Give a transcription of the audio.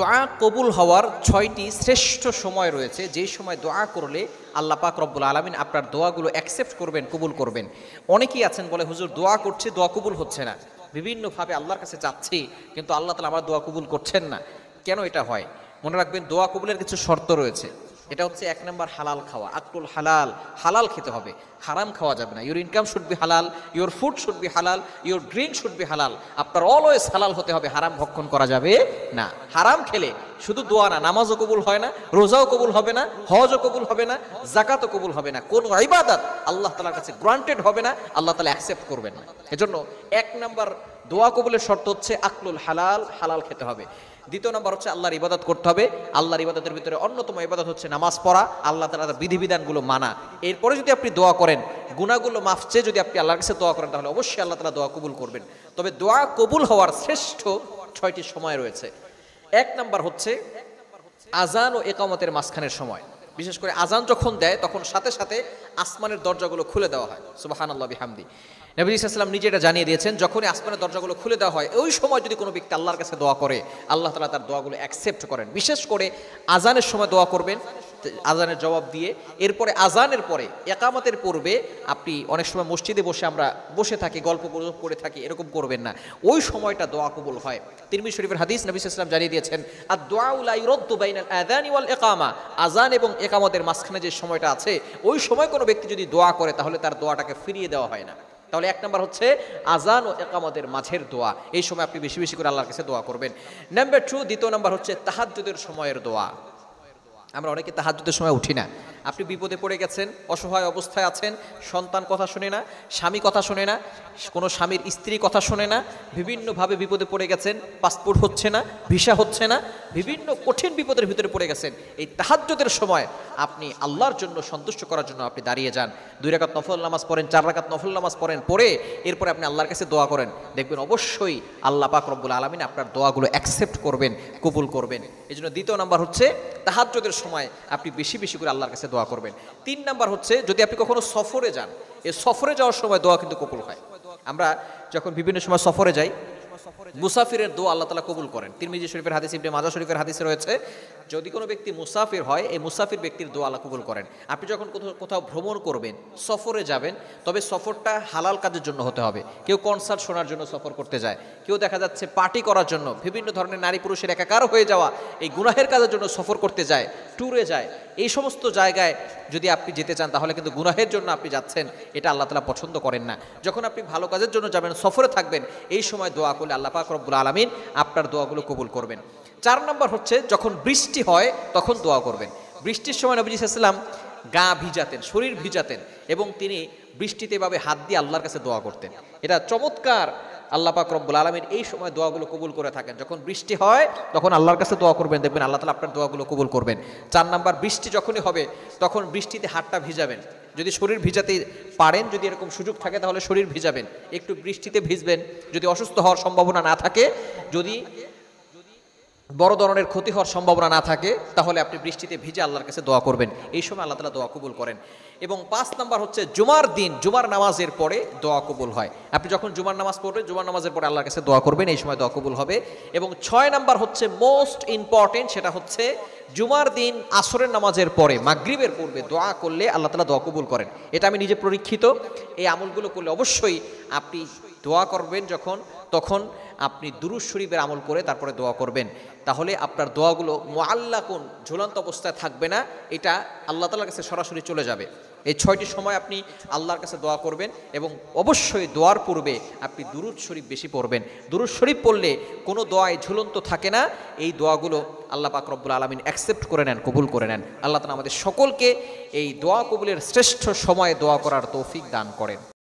দোয়া কবুল হওয়ার 6টি শ্রেষ্ঠ সময় রয়েছে, যেই সময় দোয়া করলে আল্লাহ পাক রব্বুল আলামিন আপনার দোয়াগুলো অ্যাকসেপ্ট করবেন, কবুল করবেন। অনেকেই আছেন বলে, হুজুর দোয়া করছে, দোয়া কবুল হচ্ছে না, বিভিন্নভাবে আল্লাহর কাছে যাচ্ছি কিন্তু আল্লাহ তাআলা আমার দোয়া কবুল করছেন না। কেন এটা হয়? মনে রাখবেন, দোয়া কবুলের কিছু শর্ত রয়েছে। এটা হচ্ছে 1 নম্বর হালাল খাওয়া, আকুল হালাল, হালাল খেতে হবে, হারাম খাওয়া যাবে না। ইউর ইনকাম শুড বি হালাল, ইউর ফুড শুড বি হালাল, ইউর ড্রিঙ্ক শুড বি হালাল। আপনার অলওয়েজ হালাল হতে হবে, হারাম ভক্ষণ করা যাবে না। হারাম খেলে শুধু দোয়া না, নামাজও কবুল হয় না, রোজাও কবুল হবে না, হজও কবুল হবে না, যাকাতও কবুল হবে না, কোন ইবাদত আল্লাহ তাআলার কাছে গ্রান্টেড হবে না, আল্লাহ তাআলা অ্যাকসেপ্ট করবেন না। এজন্য 1 নম্বর দোয়া কবুলের শর্ত হচ্ছে আকলুল হালাল, হালাল খেতে হবে। 2 নম্বর হচ্ছে আল্লাহর ইবাদত করতে হবে। আল্লাহর ইবাদতের ভিতরে অন্যতম ইবাদত হচ্ছে নামাজ পড়া, আল্লাহ তাআলার বিধিবিধানগুলো মানা। এরপরে যদি আপনি দোয়া করেন, গুনাহগুলো মাফ চেয়ে যদি আপনি আল্লাহর কাছে দোয়া করেন, তাহলে অবশ্যই আল্লাহ তাআলা দোয়া কবুল করবেন। তবে দোয়া কবুল হওয়ার শ্রেষ্ঠ 6টি সময় রয়েছে। 1 নম্বর হচ্ছে আজান ও ইকামতের মাঝখানের সময়। বিশেষ করে আজান যখন দেয় তখন সাথে সাথে আসমানের দরজাগুলো খুলে দেওয়া হয়। সুবহানাল্লাহ বিহামদি। নবী সাল্লাল্লাহু আলাইহি ওয়াসাল্লাম নিজে এটা জানিয়ে দিয়েছেন, যখনই আসমানের দরজাগুলো খুলে দেওয়া হয়, ওই সময় যদি কোনো ব্যক্তি আল্লাহর কাছে দোয়া করে, আল্লাহ তাআলা তার দোয়াগুলো অ্যাকসেপ্ট করেন। বিশেষ করে আজানের সময় দোয়া করবেন, আজানের জবাব দিয়ে। এরপরে আজানের পরে ইকামতের পূর্বে আপনি অনেক সময় মসজিদে বসে আমরা বসে থাকি, গল্প করে থাকি, এরকম করবেন না। ওই সময়টা দোয়া কবুল হয়। তিরমিজি শরীফের হাদিস, নবী সাল্লাল্লাহু আলাইহি ওয়াসাল্লাম জানিয়ে দিয়েছেন, আদ-দুআউ লা ইউরাদ্দু বাইনাল আযানি ওয়াল ইকামা। আজান এবং ইকামতের মাঝখানে যে সময়টা আছে, ওই সময় কোনো ব্যক্তি যদি দোয়া করে, তাহলে তার দোয়াটাকে ফিরিয়ে দেওয়া হয় না। তাহলে 1 নম্বর হচ্ছে আজান ও ইকামতের মাঝের দোয়া। এই সময় আপনি বেশি বেশি করে আল্লাহর কাছে দোয়া করবেন। নাম্বার 2, 2 নম্বর হচ্ছে তাহাজ্জুদের সময়ের দোয়া। আমরা অনেকে তাহাজ্জুদের সময় উঠি না। আপনি বিপদে পড়ে গেছেন, অসহায় অবস্থায় আছেন, সন্তান কথা শোনে না, স্বামী কথা শোনে না, কোনো স্বামীর স্ত্রী কথা শোনে না, বিভিন্নভাবে বিপদে পড়ে গেছেন, পাসপোর্ট হচ্ছে না, ভিসা হচ্ছে না, বিভিন্ন কঠিন বিপদের ভিতরে পড়ে গেছেন। এই তাহাজ্জুদের সময় আপনি আল্লাহর জন্য সন্তুষ্ট করার জন্য আপনি দাঁড়িয়ে যান, 2 রাকাত নফল নামাজ পড়েন, 4 রাকাত নফল নামাজ পড়েন, পড়ে এরপরে আপনি আল্লাহর কাছে দোয়া করেন। দেখবেন অবশ্যই আল্লাহ পাক রব্বুল আলামিন আপনার দোয়াগুলো অ্যাকসেপ্ট করবেন, কবুল করবেন। এই জন্য 2 নম্বর হচ্ছে তাহাজ্জুদের সময় আপনি বেশি বেশি করে আল্লাহর কাছে দোয়া করবেন। 3 নম্বর হচ্ছে যদি আপনি কখনো সফরে যান, এই সফরে যাওয়ার সময় দোয়া কিন্তু কবুল হয়। আমরা যখন বিভিন্ন সময় সফরে যাই, মুসাফিরের দোয়া আল্লাহ তাআলা কবুল করেন। তিরমিজি শরীফের হাদিস, ইবনে মাজাহ শরীফের হাদিসে রয়েছে, যদি কোনো ব্যক্তি মুসাফির হয়, এই মুসাফির ব্যক্তির দোয়া আল্লাহ কবুল করেন। আপনি যখন কোথাও ভ্রমণ করবেন, সফরে যাবেন, তবে সফরটা হালাল কাজের জন্য হতে হবে। কেউ কনসার্ট শোনার জন্য সফর করতে যায়, কেউ দেখা যাচ্ছে পার্টি করার জন্য, বিভিন্ন ধরনের নারী পুরুষের একাকার হয়ে যাওয়া এই গুনাহের কাজের জন্য সফর করতে যায়, ট্যুরে যায়। এই সমস্ত জায়গায় যদি আপনি যেতে চান, তাহলে কিন্তু গুনাহের জন্য আপনি যাচ্ছেন, এটা আল্লাহ তাআলা পছন্দ করেন না। যখন আপনি ভালো কাজের জন্য যাবেন, সফরে থাকবেন, এই সময় দোয়া করলে আল্লাহ পাক রব্বুল আলামিন আপনার দোয়াগুলো কবুল করবেন। 4 নম্বর হচ্ছে যখন বৃষ্টি হয় তখন দোয়া করবেন। বৃষ্টির সময় নবী সাল্লাল্লাহু আলাইহি ওয়াসাল্লাম গা ভিজাতেন, শরীর ভিজাতেন, এবং তিনি বৃষ্টিতে এভাবে হাত দিয়ে আল্লাহর কাছে দোয়া করতেন। এটা চমৎকার। আল্লাহ পাক রব্বুল আলামিন এই সময় দোয়াগুলো কবুল করে থাকেন। যখন বৃষ্টি হয় তখন আল্লাহর কাছে দোয়া করবেন, দেখবেন আল্লাহ তাআলা আপনার দোয়াগুলো কবুল করবেন। 4 নম্বর, বৃষ্টি যখনই হবে তখন বৃষ্টিতে হাতটা ভিজাবেন। যদি শরীর ভিজাতে পারেন, যদি এরকম সুযোগ থাকে, তাহলে শরীর ভিজাবেন, একটু বৃষ্টিতে ভিজবেন। যদি অসুস্থ হওয়ার সম্ভাবনা না থাকে, যদি বড় ধরনের ক্ষতি হওয়ার সম্ভাবনা না থাকে, তাহলে আপনি বৃষ্টিতে ভিজে আল্লাহর কাছে দোয়া করবেন। এই সময় আল্লাহ তাআলা দোয়া কবুল করেন। এবং 5 নম্বর হচ্ছে জুমার দিন, জুমার নামাজের পরে দোয়া কবুল হয়। আপনি যখন জুমার নামাজ পড়বেন, জুমার নামাজের পরে আল্লাহর কাছে দোয়া করবেন, এই সময় দোয়া কবুল হবে। এবং 6 নম্বর হচ্ছে মোস্ট ইম্পর্টেন্ট, সেটা হচ্ছে জুমার দিন আসরের নামাজের পরে, মাগরিবের পূর্বে দোয়া করলে আল্লাহ তাআলা দোয়া কবুল করেন। এটা আমি নিজে পরীক্ষিত। এই আমলগুলো করলে অবশ্যই আপনি দোয়া করবেন তখন আপনি দুরূদ শরীফের আমল করে তারপরে দোয়া করবেন। তাহলে আপনার দোয়াগুলো মুআল্লাকুন, ঝুলন্ত অবস্থায় থাকবে না, এটা আল্লাহ তাআলার কাছে সরাসরি চলে যাবে। এই 6টি সময় আপনি আল্লাহর কাছে দোয়া করবেন, এবং অবশ্যই দোয়ার পূর্বে আপনি দুরূদ শরীফ বেশি পড়বেন। দুরূদ শরীফ পড়লে কোনো দোয়ায় ঝুলন্ত থাকে না। এই দোয়াগুলো আল্লাহ পাক রব্বুল আলামিন অ্যাকসেপ্ট করে নেন, কবুল করে নেন। আল্লাহ তাআলা আমাদের সকলকে এই দোয়া কবুলের শ্রেষ্ঠ সময়ে দোয়া করার তৌফিক দান করেন।